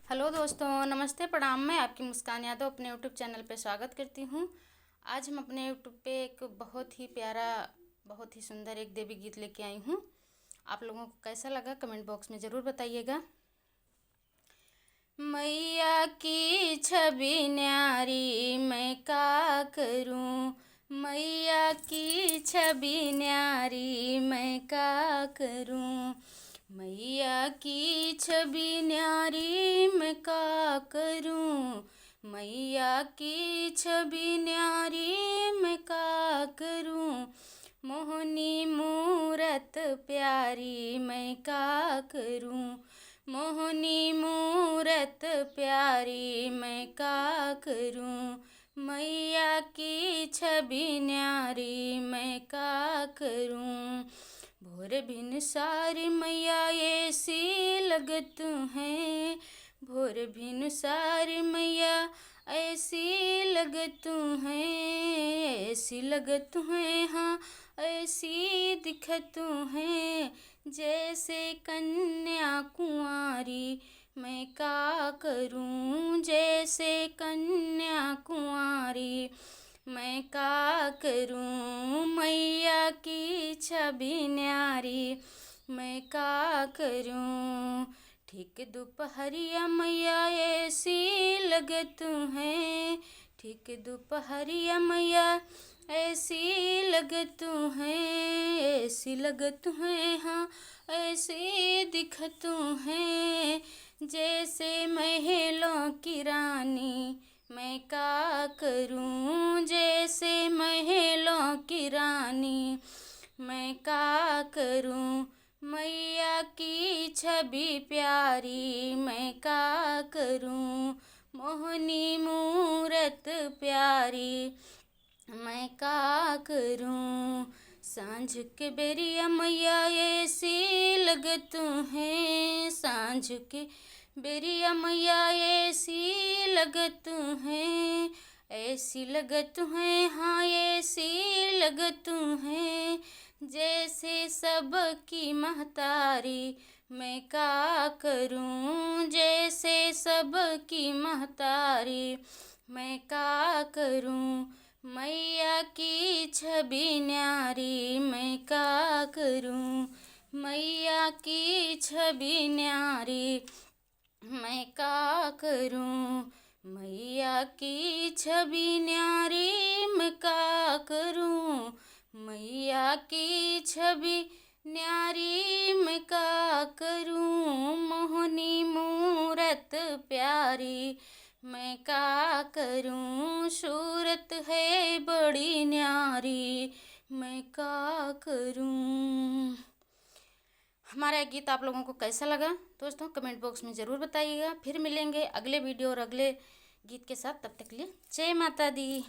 Hello दोस्तों, नमस्ते, प्रणाम। मैं आपकी मुस्कान यादव अपने यूट्यूब चैनल पे स्वागत करती हूँ। आज हम अपने यूट्यूब पे एक बहुत ही प्यारा, बहुत ही सुंदर एक देवी गीत लेके आई हूँ। आप लोगों को कैसा लगा कमेंट बॉक्स में ज़रूर बताइएगा। मैया की छवि न्यारी मैं का करूँ, मैया की छवि न्यारी मैं का करूँ, मैया की छवि न्यारी मैं का करूँ, मैया की छवि न्यारी मैं का करूँ, मोहनी मूरत प्यारी मैं का करूँ, मोहनी मूरत प्यारी मैं का करूँ, मैया की छवि न्यारी मैं का करूँ। भोर भिनसार मैया ऐसी लगत हैं, भोर भिनसार मैया ऐसी लगत हैं, ऐसी लगत हैं, हाँ ऐसी दिखत हैं, जैसे कन्या कुंवारी मैं का करूं, जैसे कन्या कुंवारी मैं का करूं, मैया की छवि न्यारी मैं का करूं। ठीक दोपहरिया मैया ऐसी लगत हैं, ठीक दोपहरिया मैया ऐसी लगत हैं, ऐसी लगत हैं, हाँ ऐसी दिखत हैं, जैसे महलों की रानी मैं का करूं, जैसे महलों की रानी मैं का करूं, मैया की छवि प्यारी मैं का करूं, मोहनी मूरत प्यारी मैं का करूं। सांझ के बेरिया मैया ऐसी लगत हैं, सांझ के बेरिया मैया ऐसी लगत हैं, ऐसी लगत हैं, हाँ ऐसी लगत हैं, जैसे सबकी महतारी मैं का करूं, जैसे सबकी महतारी मैं का करूं, मैया की छवि न्यारी मैं का करूं, मैया की छवि न्यारी मैं का करूं, मैया की छवि न्यारी मैं का करूं, मैया की छवि न्यारी मैं का करूं, मोहनी मूरत प्यारी मैं का करूं, सूरत है बड़ी न्यारी मैं का करूं। हमारा ये गीत आप लोगों को कैसा लगा दोस्तों, कमेंट बॉक्स में ज़रूर बताइएगा। फिर मिलेंगे अगले वीडियो और अगले गीत के साथ, तब तक के लिए जय माता दी।